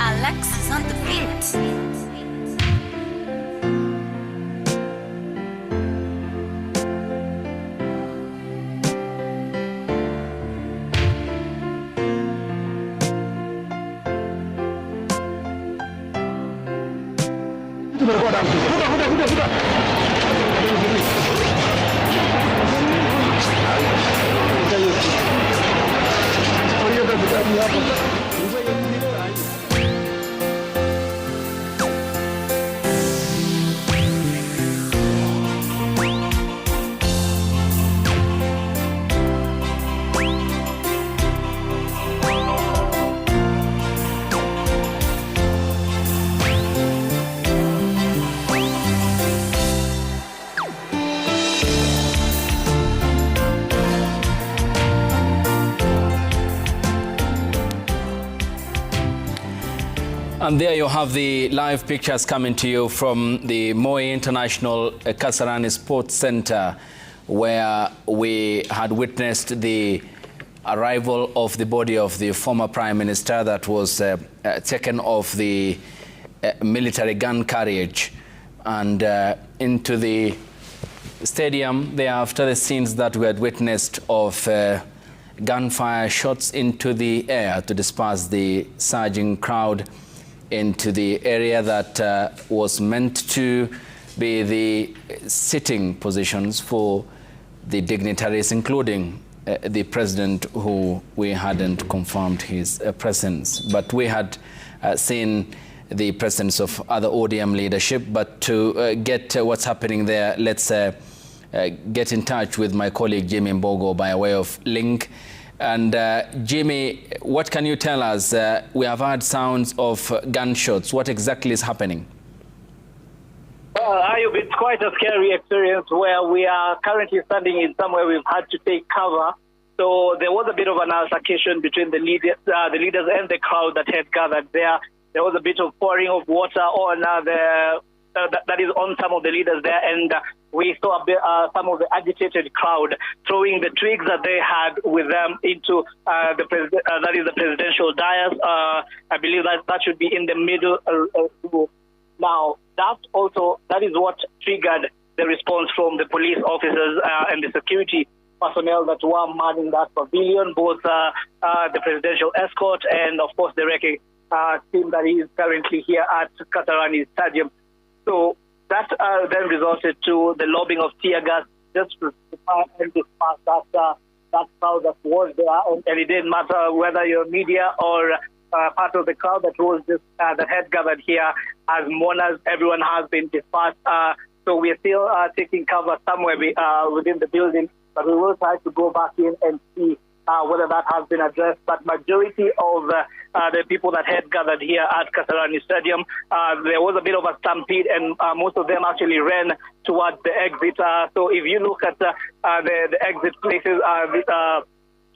Alex is on the beat. And there you have the live pictures coming to you from the Moi International Kasarani Sports Center, where we had witnessed the arrival of the body of the former Prime Minister that was taken off the military gun carriage and into the stadium there after the scenes that we had witnessed of gunfire shots into the air to disperse the surging crowd into the area that was meant to be the sitting positions for the dignitaries, including the president, who we hadn't confirmed his presence. But we had seen the presence of other ODM leadership. But to get what's happening there, let's get in touch with my colleague Jimmy Mbogo by way of link. And Jimmy, what can you tell us? We have heard sounds of gunshots. What exactly is happening? Ayub, it's quite a scary experience where we are currently standing in somewhere we've had to take cover. So there was a bit of an altercation between the leaders and the crowd that had gathered there. There was a bit of pouring of water on that is on some of the leaders there, and we saw some of the agitated crowd throwing the twigs that they had with them into that is the presidential dais. I believe that should be in the middle. Now, that is what triggered the response from the police officers and the security personnel that were manning that pavilion, both the presidential escort and, of course, the wrecking team that is currently here at Kasarani Stadium. So that then resulted to the lobbing of tear gas just to try and disperse that crowd that was there. And it didn't matter whether you're media or part of the crowd that was just that had gathered here as mourners. Everyone has been dispersed. So we are still taking cover somewhere within the building, but we will try to go back in and see whether that has been addressed. But majority of the people that had gathered here at Kasarani Stadium, there was a bit of a stampede, and most of them actually ran towards the exit. So if you look at the exit places,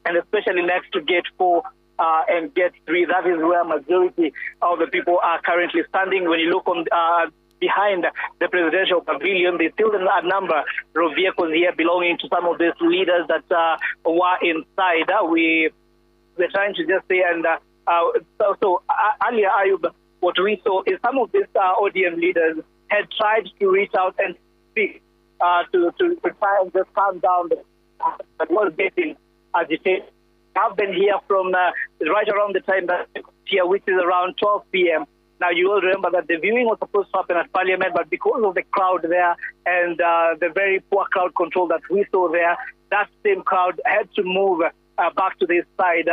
and especially next to Gate 4 and Gate 3, that is where majority of the people are currently standing. When you look on behind the presidential pavilion, there's still a number of vehicles here belonging to some of these leaders that were inside. We're trying to just say, and so earlier, Ayub, what we saw is some of these ODM leaders had tried to reach out and speak to try and just calm down, but was getting agitated. I've been here from right around the time that here, which is around 12 p.m. Now, you will remember that the viewing was supposed to happen at Parliament, but because of the crowd there and the very poor crowd control that we saw there, that same crowd had to move back to this side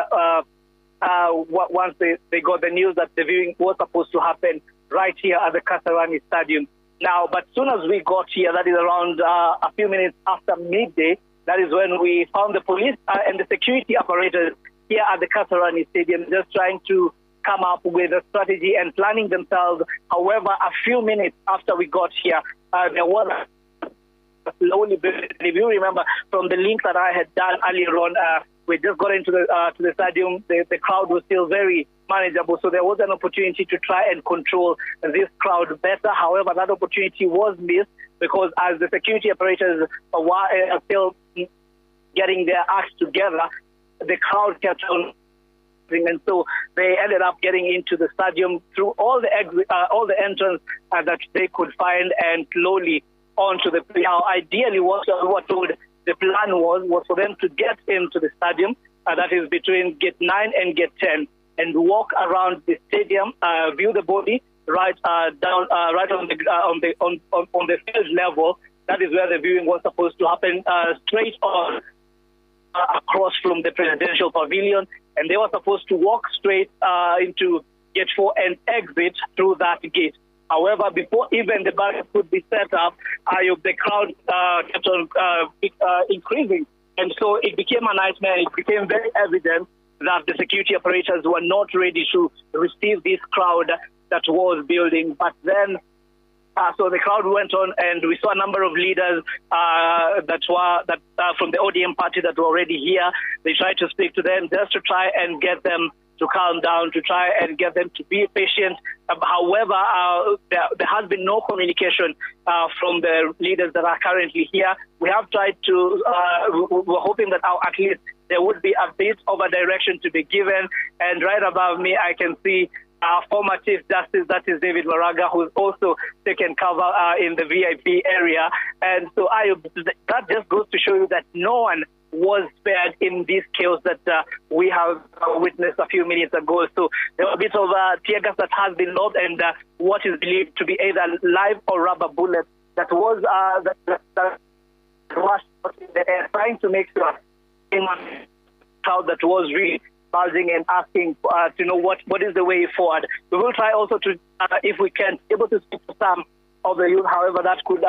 once they got the news that the viewing was supposed to happen right here at the Kasarani Stadium. Now, but as soon as we got here, that is around a few minutes after midday, that is when we found the police and the security apparatus here at the Kasarani Stadium just trying to come up with a strategy and planning themselves. However, a few minutes after we got here, there was a slowly building. If you remember from the link that I had done earlier on, we just got into the stadium. The crowd was still very manageable, so there was an opportunity to try and control this crowd better. However, that opportunity was missed because as the security operators were still getting their acts together, the crowd kept on. And so they ended up getting into the stadium through all the entrance that they could find and slowly onto the. Now, ideally, what we were told the plan was for them to get into the stadium, that is between Gate 9 and Gate 10, and walk around the stadium, view the body right down, right on the field level. That is where the viewing was supposed to happen, straight on across from the presidential pavilion, and they were supposed to walk straight into Gate 4 and exit through that gate. However, before even the barrier could be set up, the crowd kept on increasing, and so it became a nightmare. It became very evident that the security operators were not ready to receive this crowd that was building. But then, so the crowd went on, and we saw a number of leaders that from the ODM party that were already here. They tried to speak to them just to try and get them to calm down, to try and get them to be patient. However, there has been no communication from the leaders that are currently here. We have tried to, we're hoping that at least there would be a bit of a direction to be given. And right above me, I can see former Chief Justice, that is David Maraga, who's also taken cover in the VIP area. And so that just goes to show you that no one was spared in this chaos that we have witnessed a few minutes ago. So there was a bit of tear gas that has been lobbed, and what is believed to be either live or rubber bullets that was that was in the air, trying to make sure crowd that was really buzzing and asking to know what is the way forward. We will try also to, if we can, able to speak to some of the youth. However, that could